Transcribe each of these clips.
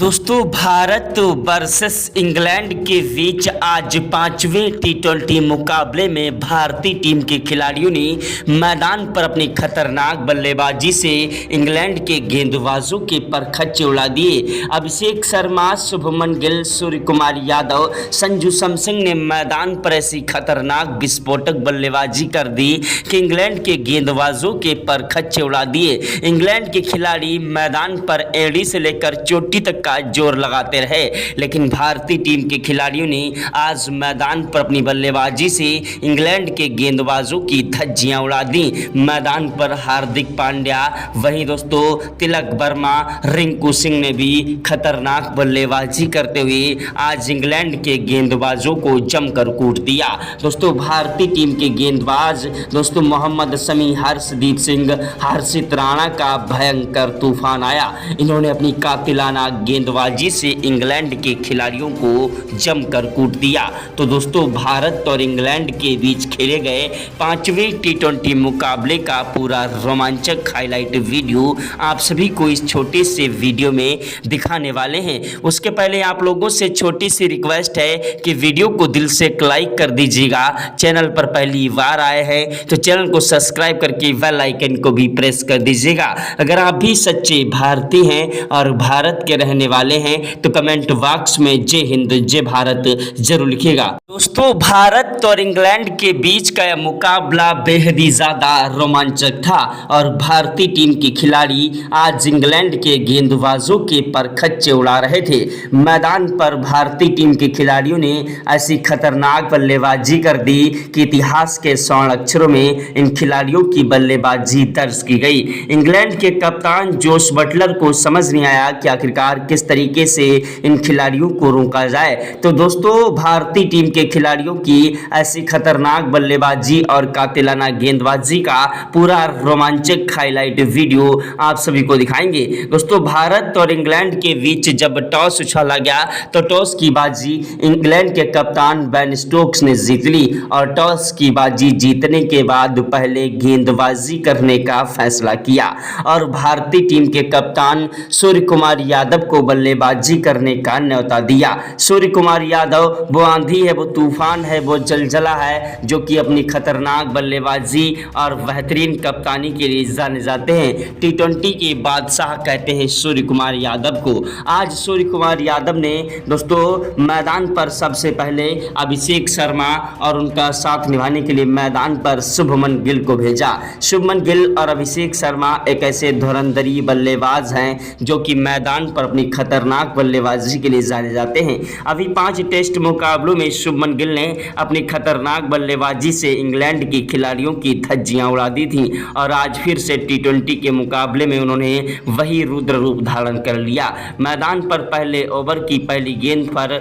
दोस्तों Bharat versus England के बीच आज पांचवें टी20 मुकाबले में भारतीय टीम के खिलाड़ियों ने मैदान पर अपनी खतरनाक बल्लेबाजी से इंग्लैंड के गेंदबाजों के परखच्चे उड़ा दिए। अभिषेक शर्मा, शुभमन गिल, सूर्य कुमार यादव, संजू सैमसन ने मैदान पर ऐसी खतरनाक विस्फोटक बल्लेबाजी कर दी कि इंग्लैंड के गेंदबाजों के परखच्चे उड़ा दिए। इंग्लैंड के खिलाड़ी मैदान पर एड़ी से लेकर चोटी तक का जोर लगाते रहे, लेकिन भारतीय टीम के खिलाड़ियों ने आज मैदान पर अपनी बल्लेबाजी से इंग्लैंड के गेंदबाजों की धज्जियां उड़ा दी। मैदान पर हार्दिक पांड्या, वहीं दोस्तों तिलक वर्मा, रिंकू सिंह ने भी खतरनाक बल्लेबाजी करते हुए आज इंग्लैंड के गेंदबाजों को जमकर कूट दिया। दोस्तों भारतीय टीम के गेंदबाज दोस्तों मोहम्मद शमी, हर्षदीप सिंह, हर्षित राणा का भयंकर तूफान आया। इन्होंने अपनी कातिलाना गेंदबाजी से इंग्लैंड के खिलाड़ियों को जमकर कूट दिया। तो दोस्तों भारत और इंग्लैंड के बीच खेले गए पांचवें टी20 मुकाबले का पूरा रोमांचक हाईलाइट वीडियो आप सभी को इस छोटे से वीडियो में दिखाने वाले हैं। उसके पहले आप लोगों से छोटी सी रिक्वेस्ट है कि वीडियो को दिल से लाइक कर दीजिएगा। चैनल पर पहली बार आए हैं तो चैनल को सब्सक्राइब करके बेल आइकन को भी प्रेस कर दीजिएगा। अगर आप भी सच्चे भारतीय हैं और भारत के रहने वाले हैं तो कमेंट बॉक्स में जय हिंद जय भारत जरूर लिखिएगा। दोस्तों भारत और इंग्लैंड के बीच का यह मुकाबला बेहद ही ज्यादा रोमांचक था और भारतीय टीम के खिलाड़ी आज इंग्लैंड के गेंदबाजों के परखच्चे उड़ा रहे थे। मैदान पर भारतीय टीम के खिलाड़ियों ने ऐसी खतरनाक बल्लेबाजी कर दी कि इतिहास के स्वर्ण अक्षरों में इन खिलाड़ियों की बल्लेबाजी दर्ज की गई। इंग्लैंड के कप्तान जोश बटलर को समझ नहीं आया कि आखिरकार किस तरीके से इन खिलाड़ियों को रोका जाए। तो दोस्तों भारतीय टीम के खिलाड़ियों की ऐसी खतरनाक बल्लेबाजी और कातिलाना गेंदबाजी का पूरा रोमांचक हाईलाइट वीडियो आप सभी को दिखाएंगे। दोस्तों भारत और इंग्लैंड के बीच जब टॉस उछाला गया तो टॉस की बाजी इंग्लैंड के कप्तान बेन स्टोक्स ने जीत ली और टॉस की बाजी जीतने के बाद पहले गेंदबाजी करने का फैसला किया और भारतीय टीम के कप्तान सूर्य कुमार यादव को बल्लेबाजी करने का न्योता दिया। सूर्य कुमार यादव वो आंधी है, वो तूफान है, वो जलजला है जो कि अपनी खतरनाक बल्लेबाजी और बेहतरीन कप्तानी के लिए जाने जाते हैं। टी20 के बादशाह कहते हैं सूर्य कुमार यादव को। आज सूर्य कुमार यादव ने दोस्तों मैदान पर सबसे पहले अभिषेक शर्मा और उनका साथ निभाने के लिए मैदान पर शुभमन गिल को भेजा। शुभमन गिल और अभिषेक शर्मा एक ऐसे धुरंधरी बल्लेबाज हैं जो कि मैदान पर अपनी खतरनाक बल्लेबाजी के लिए जाने जाते हैं। अभी 5 टेस्ट मुकाबलों में शुभमन गिल ने अपनी खतरनाक बल्लेबाजी से इंग्लैंड के खिलाड़ियों की धज्जियां उड़ा दी थी और आज फिर से टी20 के मुकाबले में उन्होंने वही रुद्र रूप धारण कर लिया। मैदान पर पहले ओवर की पहली गेंद पर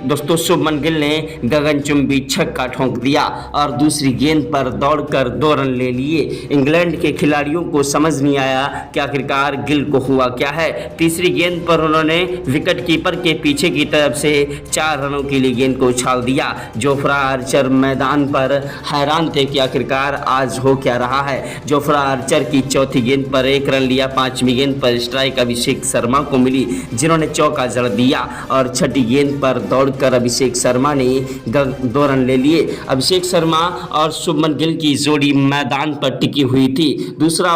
दोस्तों शुभमन गिल ने गगनचुंबी छक्का ठोक दिया और दूसरी गेंद पर दौड़कर 2 रन ले लिए। इंग्लैंड के खिलाड़ियों को समझ नहीं आया कि आखिरकार गिल को हुआ क्या है। तीसरी गेंद पर उन्होंने विकेट कीपर के पीछे की तरफ से 4 रनों के लिए गेंद को उछाल दिया। जोफ्रा आर्चर मैदान पर हैरान थे कि आखिरकार आज हो क्या रहा है। जोफ्रा आर्चर की चौथी गेंद पर 1 रन लिया। 5वीं गेंद पर स्ट्राइक अभिषेक शर्मा को मिली जिन्होंने चौका जड़ दिया और 6ठी गेंद पर दौड़कर अभिषेक शर्मा ने 2 रन ले लिए। अभिषेक शर्मा और शुभमन गिल की जोड़ी मैदान पर टिकी हुई थी। दूसरे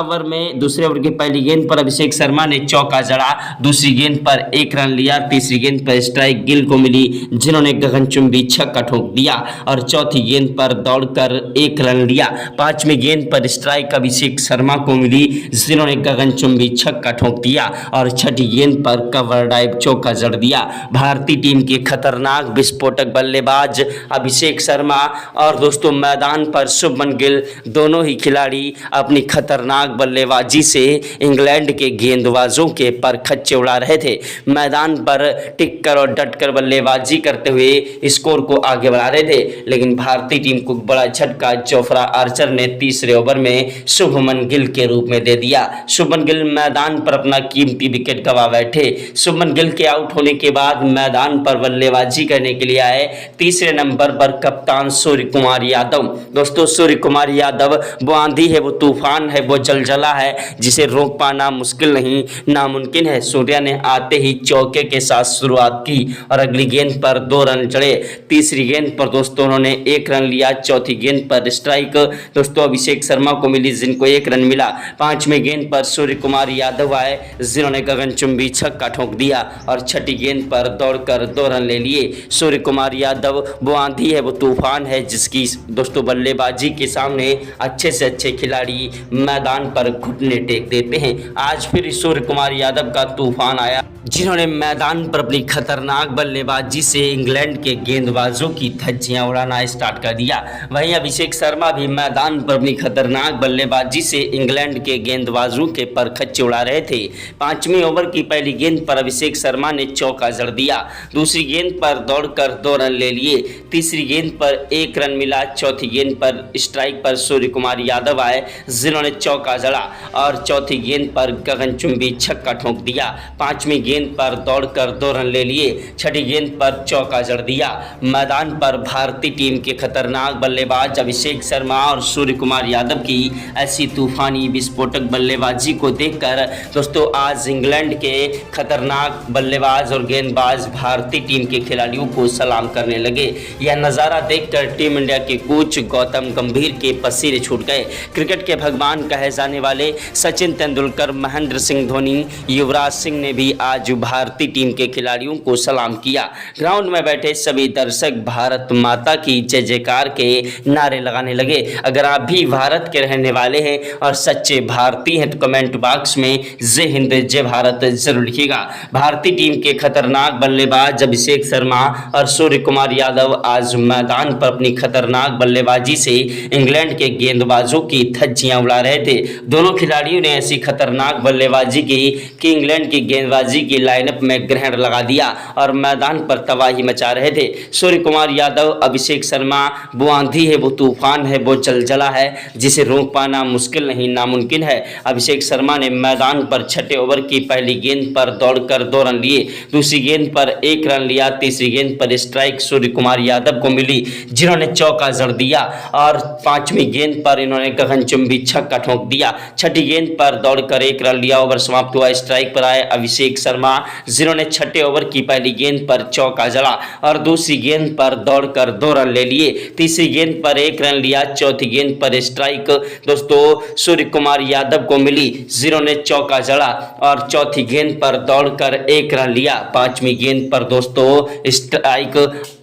ओवर की पहली गेंद पर अभिषेक शर्मा ने चौका जड़ा, दूसरी गेंद पर 1 रन लिया। तीसरी गेंद पर स्ट्राइक गिल को मिली जिन्होंने गगनचुंबी छक्का ठोक दिया और चौथी गेंद पर दौड़कर 1 रन लिया। 5वीं गेंद पर स्ट्राइक अभिषेक शर्मा को मिली जिन्होंने गगनचुंबी छक्का ठोक दिया और 6ठी गेंद पर कवर ड्राइव चौका जड़ दिया। भारतीय टीम के खतरनाक विस्फोटक बल्लेबाज अभिषेक शर्मा और दोस्तों मैदान पर शुभमन गिल दोनों ही खिलाड़ी अपनी खतरनाक बल्लेबाजी से इंग्लैंड के गेंदबाजों के परखच्चे उड़ा रहे थे। मैदान पर टिककर और डटकर बल्लेबाजी करते हुए स्कोर को आगे बढ़ा रहे थे, लेकिन भारतीय टीम को बड़ा झटका जोफ्रा आर्चर ने तीसरे ओवर में शुभमन गिल के रूप में दे दिया। शुभमन गिल मैदान पर अपना कीमती विकेट गंवा बैठे। शुभमन गिल के आउट होने के बाद मैदान पर बल्लेबाजी करने के लिए आए तीसरे नंबर पर कप्तान सूर्य कुमार यादव। दोस्तों सूर्य कुमार यादव वो आंधी है, वो तूफान है, वो जलजला है जिसे रोक पाना मुश्किल नहीं नामुमकिन है। सूर्य सूर्या ने आते ही चौके के साथ शुरुआत की और अगली गेंद पर 2 रन चढ़े। तीसरी गेंद पर दोस्तों उन्होंने 1 रन लिया। चौथी गेंद पर स्ट्राइक दोस्तों अभिषेक शर्मा को मिली, जिनको 1 रन मिला। 5वीं गेंद पर सूर्य कुमार यादव आए, जिन्होंने गगनचुंबी छक्का ठोक दिया और छठी गेंद पर दौड़कर 2 रन ले लिए। सूर्य कुमार यादव वो आंधी है, वो तूफान है, जिसकी दोस्तों बल्लेबाजी के सामने अच्छे से अच्छे खिलाड़ी मैदान पर घुटने टेक देते हैं। आज फिर सूर्य कुमार यादव का तूफान आया, जिन्होंने मैदान पर अपनी खतरनाक बल्लेबाजी से इंग्लैंड के गेंदबाजों की धज्जियां उड़ाना स्टार्ट कर दिया। वहीं अभिषेक शर्मा भी मैदान पर अपनी खतरनाक बल्लेबाजी से इंग्लैंड के गेंदबाजों के परखच्चे उड़ा रहे थे। 5वीं ओवर की पहली गेंद पर अभिषेक शर्मा ने चौका जड़ दिया। दूसरी गेंद पर दौड़कर 2 रन ले लिए। तीसरी गेंद पर 1 रन मिला। चौथी गेंद पर स्ट्राइक पर सूर्य कुमार यादव आए, जिन्होंने चौका जड़ा और चौथी गेंद पर गगनचुंबी छक्का ठोक दिया। 5वीं गेंद पर दौड़कर 2 रन ले लिए। छठी गेंद पर चौका जड़ दिया। मैदान पर भारतीय टीम के खतरनाक बल्लेबाज अभिषेक शर्मा और सूर्य कुमार यादव की ऐसी तूफानी विस्फोटक बल्लेबाजी को देखकर दोस्तों आज इंग्लैंड के खतरनाक बल्लेबाज और गेंदबाज भारतीय टीम के खिलाड़ियों को सलाम करने लगे। यह नज़ारा देखकर टीम इंडिया के कोच गौतम गंभीर के पसीने छूट गए। क्रिकेट के भगवान कहे जाने वाले सचिन तेंदुलकर, महेंद्र सिंह धोनी, युवराज सिंह ने भी आज भारतीय टीम के खिलाड़ियों को सलाम किया। ग्राउंड में बैठे सभी दर्शक भारत माता की जय जयकार के नारे लगाने लगे। अगर आप भी भारत के रहने वाले हैं और सच्चे भारतीय हैं तो कमेंट बॉक्स में जय हिंद जय भारत जरूर लिखिएगा। भारतीय टीम के खतरनाक बल्लेबाज अभिषेक शर्मा और सूर्य कुमार यादव आज मैदान पर अपनी खतरनाक बल्लेबाजी से इंग्लैंड के गेंदबाजों की धज्जियां उड़ा रहे थे। दोनों खिलाड़ियों ने ऐसी खतरनाक बल्लेबाजी की कि इंग्लैंड की गेंदबाजी की लाइनअप में ग्रहण लगा दिया और मैदान पर तबाही मचा रहे थे। सूर्य कुमार यादव, अभिषेक शर्मा वो आंधी है, वो तूफान है, वो जलजला है, जिसे रोक पाना मुश्किल नहीं नामुमकिन है। अभिषेक शर्मा ने मैदान पर छठे ओवर की पहली गेंद पर दौड़कर 2 रन लिए। दूसरी गेंद पर 1 रन लिया। तीसरी गेंद पर स्ट्राइक सूर्य कुमार यादव को मिली, जिन्होंने चौका जड़ दिया और 5वीं गेंद पर इन्होंने गगनचुंबी छक्का ठोक दिया। छठी गेंद पर दौड़कर 1 रन लिया। ओवर समाप्त हुआ। स्ट्राइक पर आए अभिषेक शर्मा, जिन्होंने छठे ओवर की पहली गेंद पर चौका जड़ा और दूसरी गेंद पर दौड़कर 2 रन ले लिए। तीसरी गेंद पर 1 रन लिया। चौथी गेंद पर स्ट्राइक दोस्तों सूर्य कुमार यादव को मिली, जिन्होंने चौका जड़ा और चौथी गेंद पर दौड़कर 1 रन लिया। 5वीं गेंद पर दोस्तों स्ट्राइक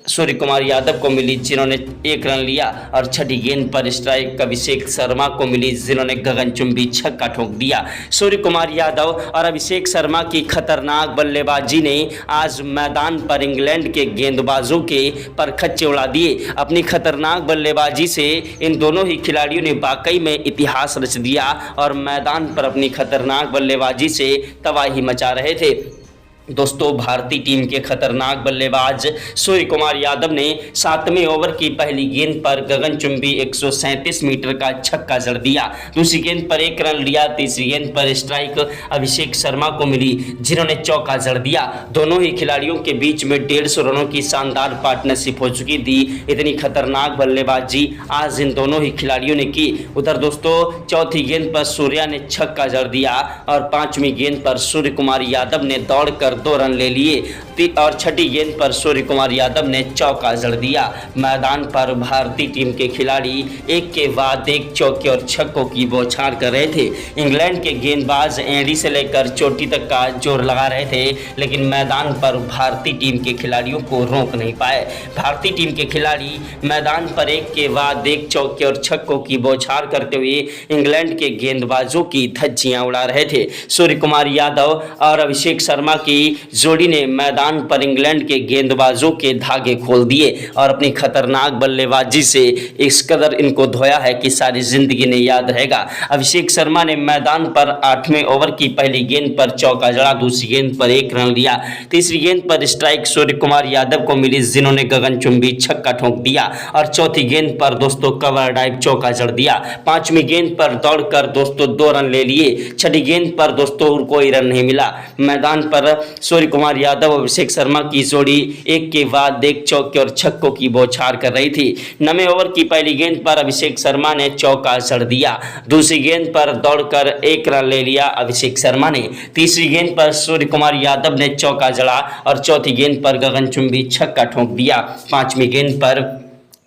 सूर्य कुमार यादव को मिली, जिन्होंने 1 रन लिया और छठी गेंद पर स्ट्राइक अभिषेक शर्मा को मिली, जिन्होंने गगनचुंबी छक्का ठोक दिया। सूर्य कुमार यादव और अभिषेक शर्मा की खतरनाक बल्लेबाजी ने आज मैदान पर इंग्लैंड के गेंदबाजों के परखच्चे उड़ा दिए। अपनी खतरनाक बल्लेबाजी से इन दोनों ही खिलाड़ियों ने वाकई में इतिहास रच दिया और मैदान पर अपनी खतरनाक बल्लेबाजी से तबाही मचा रहे थे। दोस्तों भारतीय टीम के खतरनाक बल्लेबाज सूर्य कुमार यादव ने 7वें ओवर की पहली गेंद पर गगनचुंबी 137 मीटर का छक्का जड़ दिया। दूसरी गेंद पर 1 रन लिया। तीसरी गेंद पर स्ट्राइक अभिषेक शर्मा को मिली, जिन्होंने चौका जड़ दिया। दोनों ही खिलाड़ियों के बीच में 150 रनों की शानदार पार्टनरशिप हो चुकी थी। इतनी खतरनाक बल्लेबाजी आज इन दोनों ही खिलाड़ियों ने की। उधर दोस्तों चौथी गेंद पर सूर्या ने छक्का जड़ दिया और 5वीं गेंद पर सूर्य कुमार यादव ने दौड़कर 2 रन ले लिए और छठी गेंद पर सूर्य कुमार यादव ने चौका जड़ दिया। मैदान पर भारतीय टीम के खिलाड़ी एक के बाद एक चौके और छक्कों की बौछार कर रहे थे। इंग्लैंड के गेंदबाज एड़ी से लेकर चोटी तक का जोर लगा रहे थे, लेकिन मैदान पर भारतीय टीम के खिलाड़ियों को रोक नहीं पाए। भारतीय टीम के खिलाड़ी मैदान पर एक के बाद एक चौके और छक्कों की बौछार करते हुए इंग्लैंड के गेंदबाजों की धज्जियां उड़ा रहे थे। सूर्य कुमार यादव और अभिषेक शर्मा की जोड़ी ने मैदान पर इंग्लैंड के गेंदबाजों के धागे खोल दिए और अपनी खतरनाक बल्लेबाजी से इस कदर इनको धोया है कि सारी जिंदगी ने याद रहेगा। अभिषेक शर्मा ने मैदान पर 8वें ओवर की पहली गेंद पर चौका जड़ा। दूसरी गेंद पर 1 रन लिया। तीसरी गेंद पर स्ट्राइक सूर्य कुमार यादव को मिली, जिन्होंने गगनचुंबी छक्का ठोक दिया और चौथी गेंद पर दोस्तों कवर ड्राइव चौका जड़ दिया। 5वीं गेंद पर दौड़कर दोस्तों 2 रन ले लिए। छठी गेंद पर दोस्तों कोई रन नहीं मिला। मैदान पर सूर्य कुमार यादव और अभिषेक शर्मा की जोड़ी एक के बाद एक चौके और छक्कों की बौछार कर रही थी। 9वें ओवर की पहली गेंद पर अभिषेक शर्मा ने चौका जड़ दिया। दूसरी गेंद पर दौड़कर 1 रन ले लिया अभिषेक शर्मा ने। तीसरी गेंद पर सूर्य कुमार यादव ने चौका जड़ा और चौथी गेंद पर गगनचुंबी छक्का ठोक दिया। 5वीं गेंद पर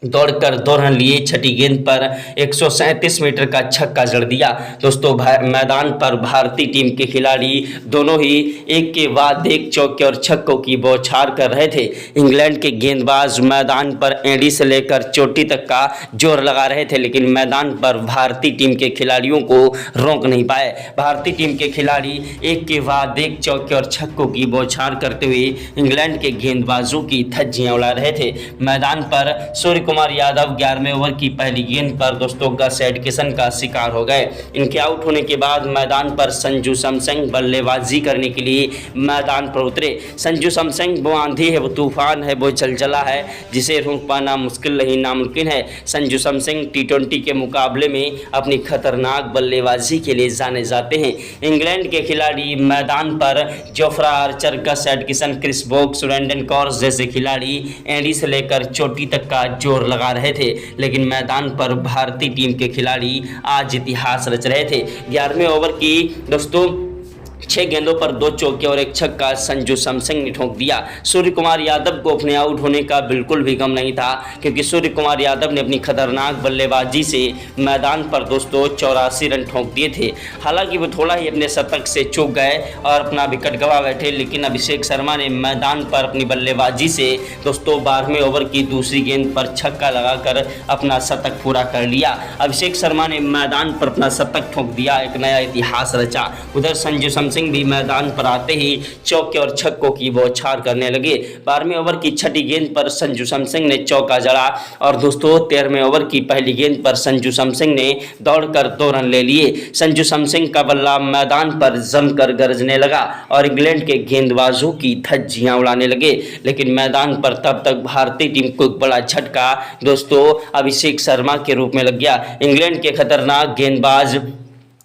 दौड़कर 2 रन लिए। छठी गेंद पर 137 मीटर का छक्का जड़ दिया। दोस्तों मैदान पर भारतीय टीम के खिलाड़ी दोनों ही एक के बाद एक चौके और छक्कों की बौछार कर रहे थे। इंग्लैंड के गेंदबाज मैदान पर एड़ी से लेकर चोटी तक का जोर लगा रहे थे, लेकिन मैदान पर भारतीय टीम के खिलाड़ियों को रोक नहीं पाए। भारतीय टीम के खिलाड़ी एक के बाद एक चौके और छक्कों की बौछार करते हुए इंग्लैंड के गेंदबाजों की धज्जियां उड़ा रहे थे। मैदान पर सूर्य कुमार यादव 11वें ओवर की पहली गेंद पर दोस्तों गस एडकिंसन का शिकार हो गए। इनके आउट होने के बाद मैदान पर संजू सैमसंग बल्लेबाजी करने के लिए मैदान पर उतरे। संजू सैमसंग वो आंधी है, वो तूफान है, वो जलजला है जिसे रोक पाना मुश्किल नहीं नामुमकिन है। संजू सैमसंग T20 के मुकाबले में अपनी खतरनाक बल्लेबाजी के लिए जाने जाते हैं। इंग्लैंड के खिलाड़ी मैदान पर जोफ्रा आर्चर, गस एडकिंसन, क्रिस वोक्स, ब्रेंडन कॉर्स जैसे खिलाड़ी एड़ी से लेकर चोटी तक का जोर लगा रहे थे, लेकिन मैदान पर भारतीय टीम के खिलाड़ी आज इतिहास रच रहे थे। 11वें ओवर की दोस्तों 6 गेंदों पर 2 चौके और 1 छक्का संजू सैमसंग ने ठोक दिया। सूर्य कुमार यादव को अपने आउट होने का बिल्कुल भी गम नहीं था, क्योंकि सूर्य कुमार यादव ने अपनी खतरनाक बल्लेबाजी से मैदान पर दोस्तों 84 रन ठोक दिए थे। हालांकि वो थोड़ा ही अपने शतक से चूक गए और अपना विकेट गंवा बैठे, लेकिन अभिषेक शर्मा ने मैदान पर अपनी बल्लेबाजी से दोस्तों 12वें ओवर की दूसरी गेंद पर छक्का लगाकर अपना शतक पूरा कर लिया। अभिषेक शर्मा ने मैदान पर अपना शतक ठोक दिया, एक नया इतिहास रचा। उधर संजू सैमसंग भी मैदान पर आते ही चौके और छक्कों की बौछार करने लगे। 12वें ओवर की छठी गेंद पर संजू सैमसंग ने चौका जड़ा और दोस्तों 13वें ओवर की पहली गेंद पर संजू सैमसंग ने दौड़कर 2 रन ले लिए। संजू सैमसंग का बल्ला मैदान पर जमकर गरजने लगा और इंग्लैंड के गेंदबाजों की धज्जियां उड़ाने लगे, लेकिन मैदान पर तब तक भारतीय टीम को एक बड़ा झटका दोस्तों अभिषेक शर्मा के रूप में लग गया। इंग्लैंड के खतरनाक गेंदबाज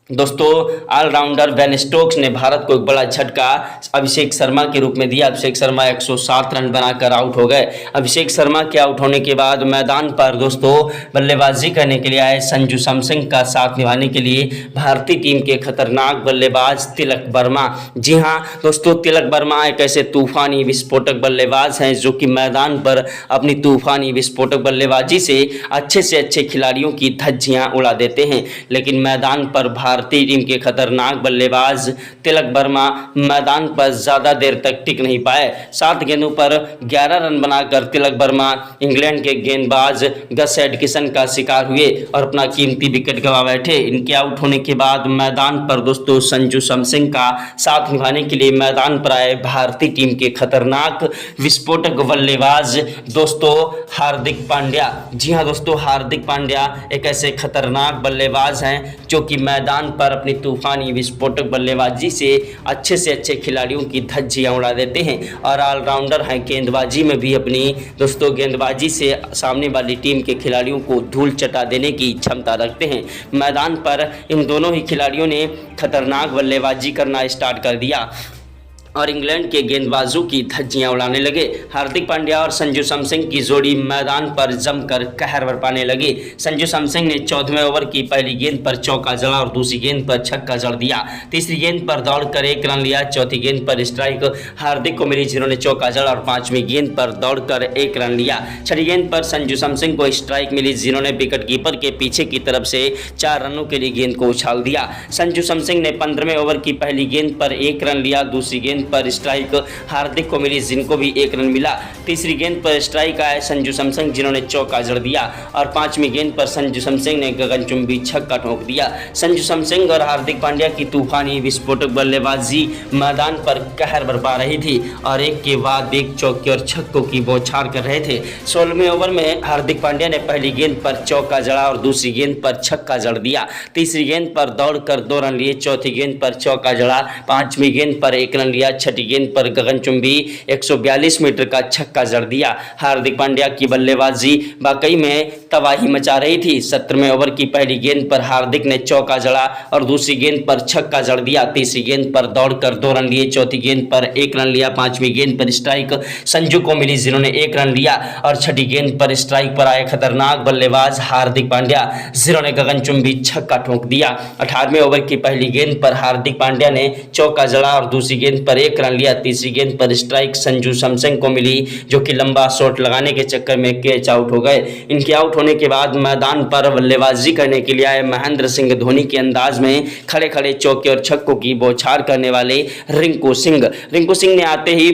दोस्तों ऑलराउंडर बेन स्टोक्स ने भारत को एक बड़ा झटका अभिषेक शर्मा के रूप में दिया। अभिषेक शर्मा 107 रन बनाकर आउट हो गए। अभिषेक शर्मा के आउट होने के बाद मैदान पर दोस्तों बल्लेबाजी करने के लिए आए संजू सैमसंग का साथ निभाने के लिए भारतीय टीम के खतरनाक बल्लेबाज तिलक वर्मा। जी हाँ दोस्तों, तिलक वर्मा एक ऐसे तूफानी विस्फोटक बल्लेबाज हैं जो कि मैदान पर अपनी तूफानी विस्फोटक बल्लेबाजी से अच्छे खिलाड़ियों की धज्जियां उड़ा देते हैं, लेकिन मैदान पर भारतीय टीम के खतरनाक बल्लेबाज तिलक वर्मा मैदान पर ज्यादा देर तक टिक नहीं पाए। 7 गेंदों पर 11 रन बनाकर तिलक वर्मा इंग्लैंड के गेंदबाज गस एडकिंसन का शिकार हुए और अपना कीमती विकेट गंवा बैठे। इनके आउट होने के बाद मैदान पर दोस्तों संजू सैमसंग का साथ निभाने के लिए मैदान पर आए भारतीय टीम के खतरनाक विस्फोटक बल्लेबाज दोस्तों हार्दिक पांड्या। जी हाँ दोस्तों, हार्दिक पांड्या एक ऐसे खतरनाक बल्लेबाज हैं जो कि मैदान पर अपनी तूफानी विस्फोटक बल्लेबाजी से अच्छे खिलाड़ियों की धज्जियां उड़ा देते हैं और ऑलराउंडर हैं। गेंदबाजी में भी अपनी दोस्तों गेंदबाजी से सामने वाली टीम के खिलाड़ियों को धूल चटा देने की क्षमता रखते हैं। मैदान पर इन दोनों ही खिलाड़ियों ने खतरनाक बल्लेबाजी करना स्टार्ट कर दिया और इंग्लैंड के गेंदबाजों की धज्जियां उड़ाने लगे। हार्दिक पांड्या और संजू सैमसंग की जोड़ी मैदान पर जमकर कहर बरपाने लगे। संजू सैमसंग ने 14वें ओवर की पहली गेंद पर चौका जड़ा और दूसरी गेंद पर छक्का जड़ दिया। तीसरी गेंद पर दौड़कर 1 रन लिया। चौथी गेंद पर स्ट्राइक हार्दिक को मिली, जिन्होंने चौका जड़ा और 5वीं गेंद पर दौड़कर 1 रन लिया। छठी गेंद पर संजू सैमसंग को स्ट्राइक मिली, जिन्होंने विकेट कीपर के पीछे की तरफ से 4 रनों के लिए गेंद को उछाल दिया। संजू सैमसंग ने 15वें ओवर की पहली गेंद पर 1 रन लिया। दूसरी गेंद पर स्ट्राइक हार्दिक को मिली, जिनको भी 1 रन मिला। तीसरी गेंद पर स्ट्राइक आए संजू सैमसंग, जिन्होंने चौका जड़ दिया और 5वीं गेंद पर संजू सैमसंग ने गगनचुंबी छक्का ठोक दिया। संजू सैमसंग और हार्दिक पांड्या की तूफानी विस्फोटक बल्लेबाजी मैदान पर कहर बरपा रही थी और एक के बाद एक चौके और छक्कों की बौछार कर रहे थे। 16वें ओवर में हार्दिक पांड्या ने पहली गेंद पर चौका जड़ा और दूसरी गेंद पर छक्का जड़ दिया। तीसरी गेंद पर दौड़कर 2 रन लिए। चौथी गेंद पर चौका जड़ा, 5वीं गेंद पर 1 रन लिया। लिया, छठी गेंद पर गगनचुंबी 142 मीटर का छक्का जड़ दिया। हार्दिक पांड्या की बल्लेबाजी वाकई में तबाही मचा रही थी। 17वें ओवर की पहली गेंद पर हार्दिक ने चौका जड़ा और दूसरी गेंद पर छक्का जड़ दिया। तीसरी गेंद पर दौड़कर 2 रन लिए, चौथी गेंद पर 1 रन लिया, 5वीं गेंद पर स्ट्राइक संजू को मिली जिन्होंने 1 रन लिया और छठी गेंद पर स्ट्राइक पर आए खतरनाक बल्लेबाज हार्दिक पांड्या जिन्होंने गगनचुंबी छक्का ठोक दिया। 18वें ओवर की पहली गेंद पर हार्दिक पांड्या ने चौका जड़ा और दूसरी गेंद पर 1 रन लिया। तीसरी गेंद पर स्ट्राइक संजू सैमसन को मिली जो कि लंबा शॉट लगाने के चक्कर में कैच आउट हो गए। इनके आउट होने के बाद मैदान पर बल्लेबाजी करने के लिए आए महेंद्र सिंह धोनी के अंदाज में खड़े खड़े चौके और छक्कों की बौछार करने वाले रिंकू सिंह ने आते ही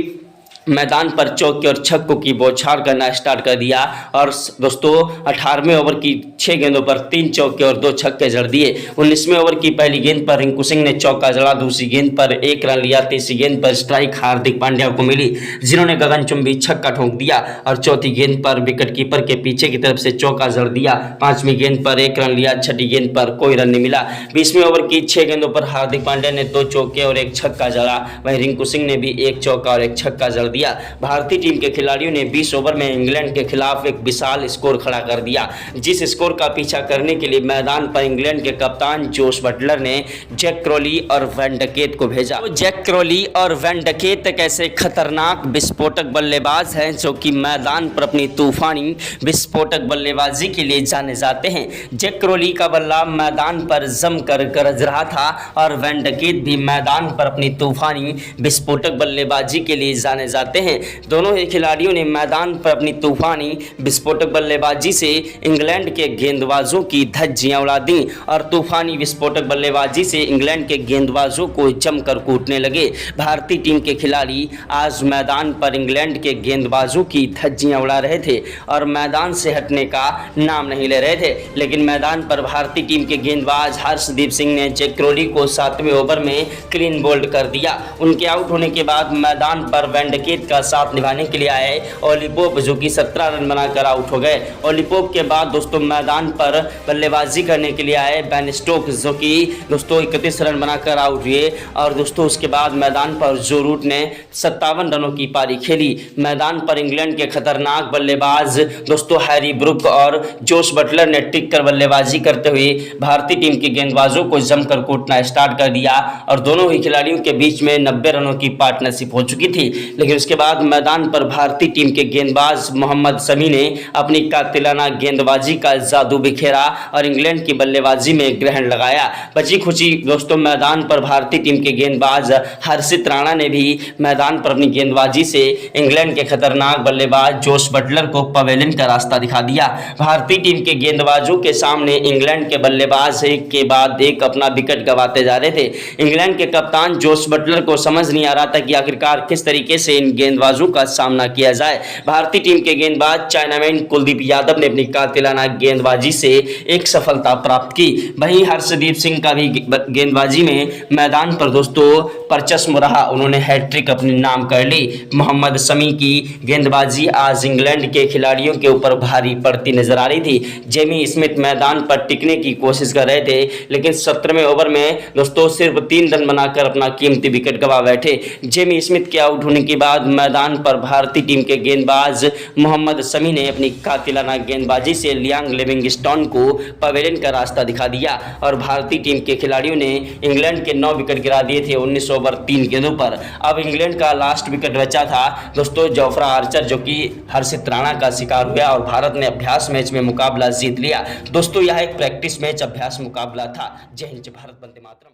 मैदान पर चौके और छक्कों की बौछार करना स्टार्ट कर दिया और दोस्तों 18वें ओवर की 6 गेंदों पर 3 चौके और 2 छक्के जड़ दिए। 19वें ओवर की पहली गेंद पर रिंकू सिंह ने चौका जड़ा, दूसरी गेंद पर 1 रन लिया, तीसरी गेंद पर स्ट्राइक हार्दिक पांड्या को मिली जिन्होंने गगनचुंबी छक्का ठोक दिया और चौथी गेंद पर विकेट कीपर के पीछे की तरफ से चौका जड़ दिया। 5वीं गेंद पर 1 रन लिया, छठी गेंद पर कोई रन नहीं मिला। 20वें ओवर की 6 गेंदों पर हार्दिक पांड्या ने 2 चौके और 1 छक्का जड़ा, वहीं रिंकू सिंह ने भी 1 चौका और 1 छक्का जड़ दिया। भारतीय टीम के खिलाड़ियों ने 20 ओवर में इंग्लैंड के खिलाफ एक विशाल स्कोर खड़ा कर दिया, जिस स्कोर का पीछा करने के लिए मैदान पर इंग्लैंड के कप्तान जोश बटलर ने जैक क्रॉली और वैन डकेट को भेजा। तो जैक क्रॉली और वैन डकेट एक ऐसे खतरनाक विस्फोटक बल्लेबाज हैं जो कि मैदान पर अपनी तूफानी विस्फोटक बल्लेबाजी के लिए जाने जाते हैं। जैक क्रॉली का बल्ला मैदान पर जमकर गरज रहा था और वैन डकेट भी मैदान पर अपनी तूफानी विस्फोटक बल्लेबाजी के लिए जाने जाते हैं। दोनों ही खिलाड़ियों ने मैदान पर अपनी तूफानी विस्फोटक बल्लेबाजी से इंग्लैंड के गेंदबाजों की धज्जियां उड़ा दी और तूफानी विस्फोटक बल्लेबाजी से इंग्लैंड के गेंदबाजों को जमकर कूटने लगे। भारतीय टीम के खिलाड़ी आज मैदान पर इंग्लैंड के गेंदबाजों की धज्जियां उड़ा रहे थे और मैदान से हटने का नाम नहीं ले रहे थे, लेकिन मैदान पर भारतीय टीम के गेंदबाज हर्षदीप सिंह ने जैक क्रॉली को 7वें ओवर में क्लीन बोल्ड कर दिया। उनके आउट होने के बाद मैदान पर वैन डकेट का साथ निभाने के लिए आए ऑली पोप जो कि 17 रन बनाकर आउट हो गए। ऑली पोप के बाद दोस्तों मैदान पर बल्लेबाजी करने के लिए आए बेन स्टोक्स जो कि दोस्तों 31 रन बनाकर आउट हुए और दोस्तों उसके बाद मैदान पर जो रूट ने 57 रनों की पारी खेली। मैदान पर इंग्लैंड के खतरनाक बल्लेबाज दोस्तों हैरी ब्रुक और जोश बटलर ने टिक कर बल्लेबाजी करते हुए भारतीय टीम के गेंदबाजों को जमकर कूटना स्टार्ट कर दिया और दोनों ही खिलाड़ियों के बीच में 90 रनों की पार्टनरशिप हो चुकी थी। लेकिन उसके बाद मैदान पर भारतीय टीम के गेंदबाज मोहम्मद शमी ने अपनी कातिलाना गेंदबाजी का जादू बिखेरा और इंग्लैंड की बल्लेबाजी में ग्रहण लगाया। बची खुची दोस्तों मैदान पर भारतीय टीम के गेंदबाज हर्षित राणा ने भी मैदान पर अपनी गेंदबाजी से इंग्लैंड के खतरनाक बल्लेबाज जोश बटलर को पवेलियन का रास्ता दिखा दिया। भारतीय टीम के गेंदबाजों के सामने इंग्लैंड के बल्लेबाज एक के बाद एक अपना विकेट गंवाते जा रहे थे। इंग्लैंड के कप्तान जोश बटलर को समझ नहीं आ रहा था कि आखिरकार किस तरीके से इन गेंदबाजों का सामना किया जाए। भारतीय टीम के गेंदबाज चाइनामैन कुलदीप यादव ने अपनी कातिलाना गेंदबाजी से एक सफलता प्राप्त की। वहीं हर्षदीप सिंह का भी गेंदबाजी में मैदान पर दोस्तों परचस्म रहा, उन्होंने हैट्रिक अपने नाम कर ली। मोहम्मद शमी की गेंदबाजी आज इंग्लैंड के खिलाड़ियों के ऊपर भारी पड़ती नजर आ रही थी। जेमी स्मिथ मैदान पर टिकने की कोशिश कर रहे थे, लेकिन 17वें ओवर में दोस्तों सिर्फ 3 रन बनाकर अपना कीमती विकेट गंवा बैठे। जेमी स्मिथ के आउट होने के बाद मैदान पर भारतीय टीम के गेंदबाज मोहम्मद शमी ने अपनी कातिलाना गेंदबाजी से लियांग लिविंगस्टोन को पवेलियन का रास्ता दिखा दिया और भारतीय टीम के खिलाड़ियों ने इंग्लैंड के 9 विकेट गिरा दिए थे 19 ओवर 3 गेंदों पर। अब इंग्लैंड का लास्ट विकेट बचा था दोस्तों जोफ्रा आर्चर जो कि हर्षित राणा का शिकार हुआ और भारत ने अभ्यास मैच में मुकाबला जीत लिया। दोस्तों यह एक प्रैक्टिस मैच अभ्यास मुकाबला था। जय हिंद, जय भारत, वंदे मातरम।